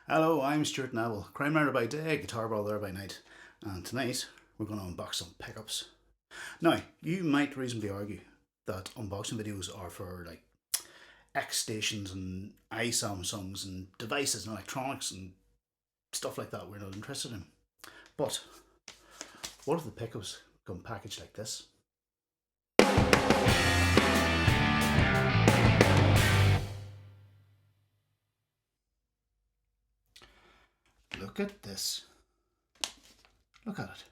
Hello, I'm Stuart Neville, crime writer by day, guitar brother by night, and tonight we're going to unbox some pickups. Now, you might reasonably argue that unboxing videos are for like X stations and iSamsungs and devices and electronics and stuff like that we're not interested in. But what if the pickups come packaged like this? Look at this. Look at it.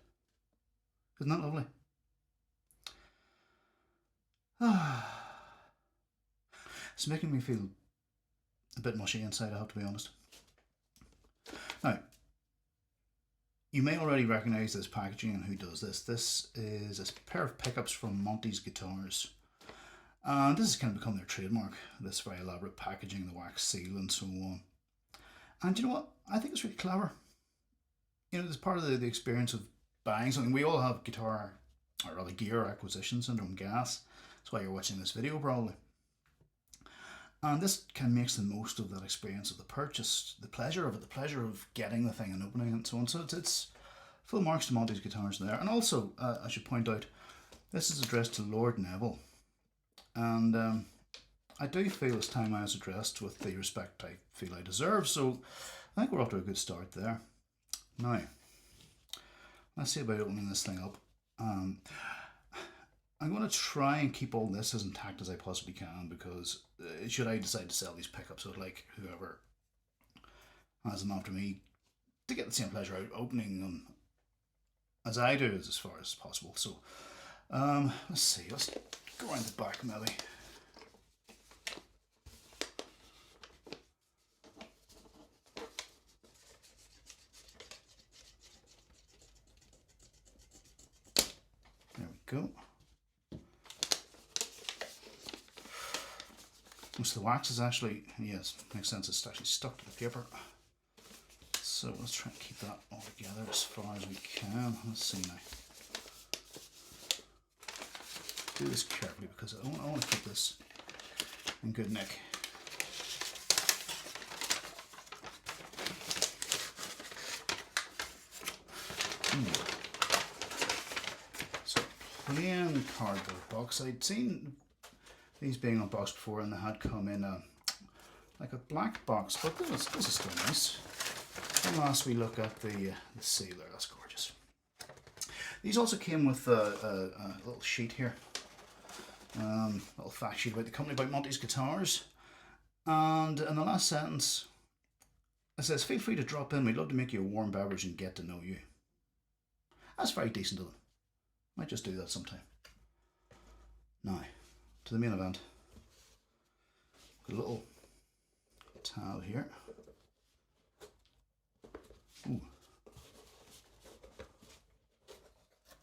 Isn't that lovely? It's making me feel a bit mushy inside, I have to be honest. Now, you may already recognise this packaging and who does this. This is a pair of pickups from Monty's guitars. And this has kind of become their trademark, this very elaborate packaging, the wax seal and so on. And you know what? I think it's really clever. You know, it's part of the experience of buying something. We all have guitar, or rather gear acquisition syndrome, gas. That's why you're watching this video probably. And this kind of makes the most of that experience of the purchase, the pleasure of it, the pleasure of getting the thing and opening it and so on. So it's full marks to Monty's guitars there. And also, I should point out, this is addressed to Lord Neville. And I do feel it's time I was addressed with the respect I feel I deserve. So I think we're off to a good start there. Now, let's see about opening this thing up. I'm going to try and keep all this as intact as I possibly can because should I decide to sell these pickups, I'd like whoever has them after me to get the same pleasure out opening them as I do as far as possible. So let's see, let's go around the back maybe. There we go. Most of the wax is actually, yes, makes sense, it's actually stuck to the paper. So let's try and keep that all together as far as we can. Let's see now. Do this carefully because I want to keep this in good nick. So plain cardboard box. I'd seen these being unboxed before and they had come in like a black box, but this is still nice. And last we look at the sealer, that's gorgeous. These also came with a little sheet here, little fact sheet about the company, about Monty's guitars. And in the last sentence, it says, "Feel free to drop in. We'd love to make you a warm beverage and get to know you." That's very decent of them. Might just do that sometime. Now, to the main event. Got a little tab here. Ooh.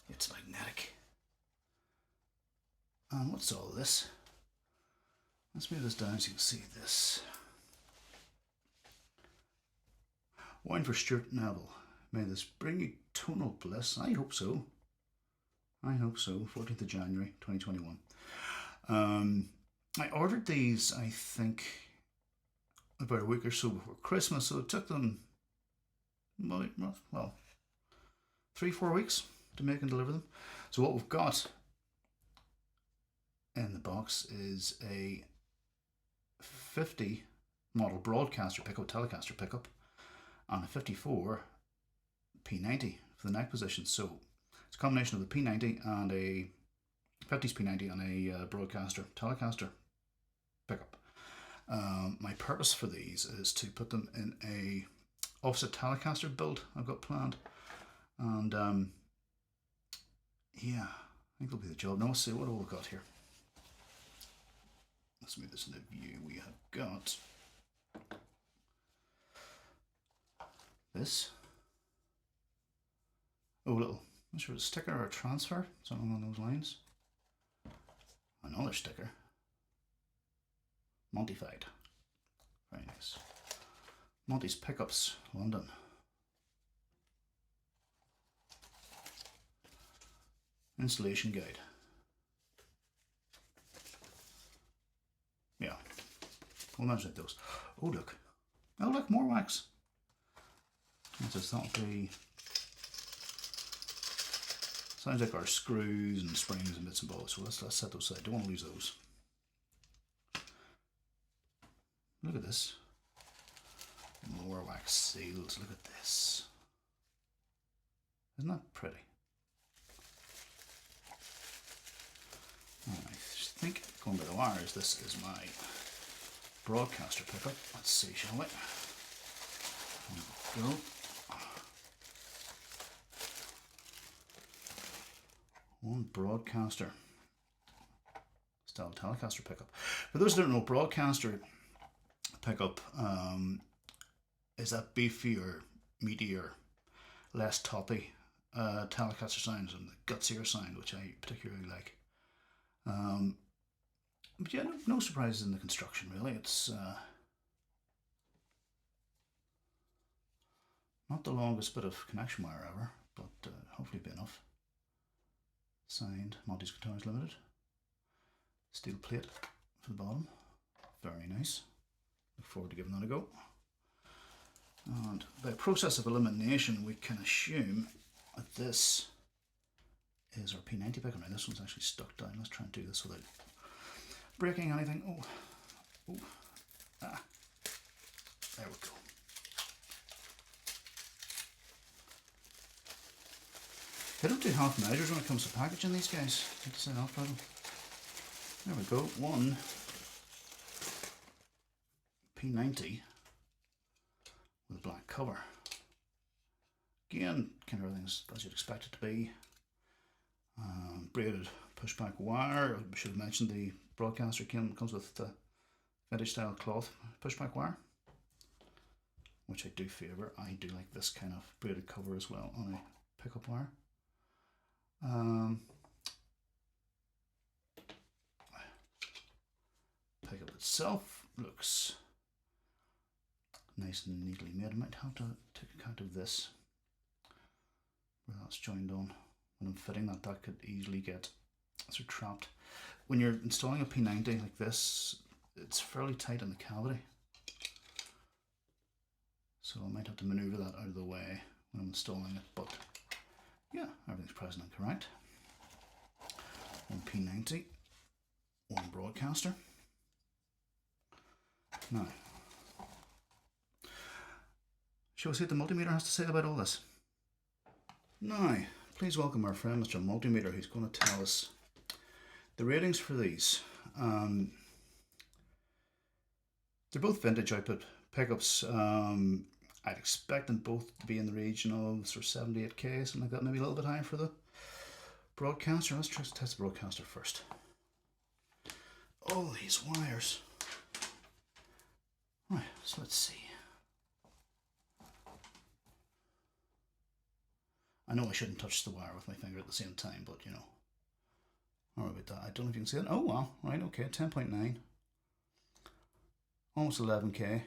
It's magnetic. And what's all this? Let's move this down so you can see this. Wine for Stuart Neville. May this bring you tonal bliss. I hope so. I hope so. 14th of January 2021. I ordered these, I think, about a week or so before Christmas, so it took them, well, 3-4 weeks to make and deliver them. So what we've got in the box is a 50 model broadcaster pickup, Telecaster pickup, and a 54 P90 for the neck position. So it's a combination of the P90 and a 50s P90 and a broadcaster Telecaster pickup. My purpose for these is to put them in a offset Telecaster build I've got planned, and yeah, I think that'll be the job. Now let's see what all we've got here. Let's move this into view. We have got this. Oh, little, I'm not sure it's a sticker or a transfer, something along those lines. Another sticker. Montified. Very nice. Monty's Pickups, London. Installation guide. Yeah. We'll manage like those. Oh look. Oh look, more wax. That'll be, sounds like our screws and springs and bits and bobs. So let's set those aside. Don't want to lose those. Look at this. More wax seals. Look at this. Isn't that pretty? I think, going by the wires, this is my broadcaster pickup. Let's see, shall we? There we go. One broadcaster style Telecaster pickup. For those who don't know, broadcaster pickup is that beefier, meatier, less toppy Telecaster sounds and the gutsier sound, which I particularly like. But yeah, no surprises in the construction really. It's not the longest bit of connection wire ever, but hopefully be enough. Signed, Monty's Guitars Limited. Steel plate for the bottom. Very nice. Look forward to giving that a go. And by process of elimination, we can assume that this is our P90 pickup. Now this one's actually stuck down. Let's try and do this without breaking anything. Oh, there we go. They don't do half measures when it comes to packaging, these guys. I have to say that for them. There we go. One P90 with a black cover. Again, kind of everything's as you'd expect it to be. Braided pushback wire. I should have mentioned the broadcaster comes with the vintage style cloth pushback wire, which I do favour. I do like this kind of braided cover as well on a pickup wire. Pickup itself looks nice and neatly made. I might have to take account of this, where that's joined on. When I'm fitting that, that could easily get sort of trapped. When you're installing a P90 like this, it's fairly tight in the cavity, so I might have to manoeuvre that out of the way when I'm installing it, but yeah, everything's present and correct. One P90, one broadcaster. Now, shall we see what the multimeter has to say about all this? Now, please welcome our friend Mr. Multimeter, who's going to tell us the ratings for these. They're both vintage output pickups. I'd expect them both to be in the region of sort of 78k, something like that, maybe a little bit higher for the broadcaster. Let's try to test the broadcaster first. All these wires. Right, so let's see. I know I shouldn't touch the wire with my finger at the same time, but you know. All right about that. I don't know if you can see it. Oh wow, right, okay, 10.9. Almost 11k.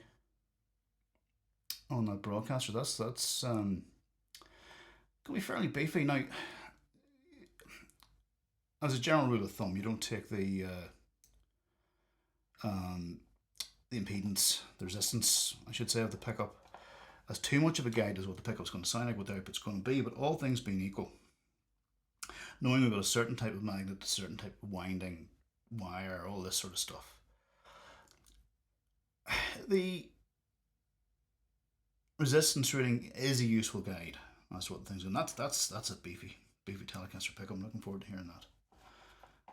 On that broadcaster, that's gonna be fairly beefy. Now, as a general rule of thumb, you don't take the impedance, the resistance, I should say, of the pickup as too much of a guide as what the pickup's going to sound like, what the output's going to be. But all things being equal, knowing we've got a certain type of magnet, a certain type of winding wire, all this sort of stuff, the resistance rating is a useful guide as to what the things are. And that's a beefy Telecaster pickup. I'm looking forward to hearing that.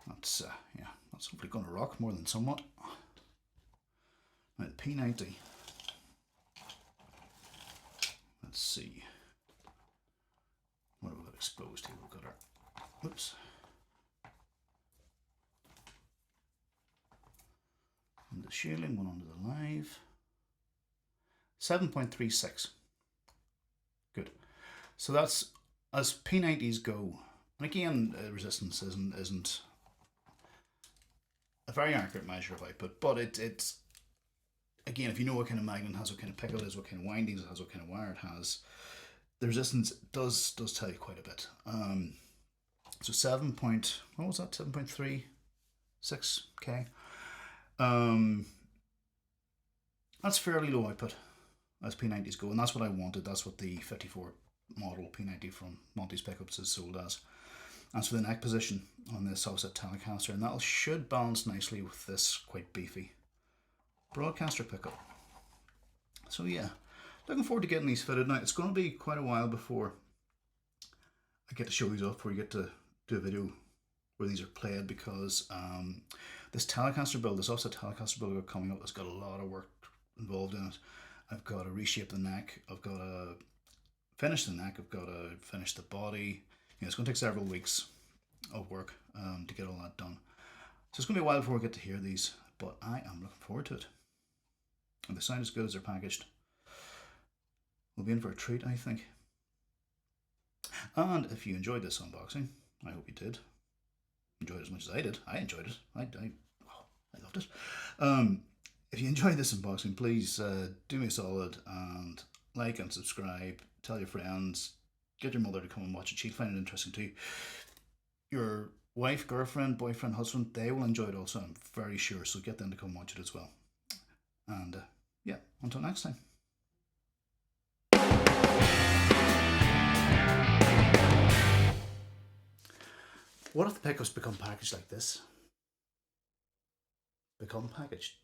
That's yeah, that's hopefully going to rock more than somewhat. Now the P90. Let's see. What have we got exposed here? We've got our, whoops. And the shielding, one onto the live. 7.36. Good. So that's as P90s go. And again, resistance isn't a very accurate measure of output, but it's again, if you know what kind of magnet it has, what kind of pickup it is, what kind of windings it has, what kind of wire it has, the resistance does tell you quite a bit. So 7.36k. That's fairly low output. as P90s go, and that's what I wanted. That's what the 54 model P90 from Monty's Pickups is sold as. As for the neck position on this offset Telecaster, and that should balance nicely with this quite beefy broadcaster pickup. So yeah, looking forward to getting these fitted. Now it's going to be quite a while before I get to show these off, before we get to do a video where these are played, because this Telecaster build, this offset Telecaster build I've got coming up, has got a lot of work involved in it. I've got to reshape the neck, I've got to finish the neck, I've got to finish the body. You know, it's going to take several weeks of work to get all that done. So it's going to be a while before we get to hear these, but I am looking forward to it. And they sound as good as they're packaged. We'll be in for a treat, I think. And if you enjoyed this unboxing, I hope you did. Enjoyed it as much as I did. I enjoyed it. I loved it. If you enjoyed this unboxing, please do me a solid and like and subscribe. Tell your friends. Get your mother to come and watch it. She'll find it interesting too. Your wife, girlfriend, boyfriend, husband, they will enjoy it also, I'm very sure. So get them to come watch it as well. And yeah, until next time. What if the pickups become packaged like this? Become packaged.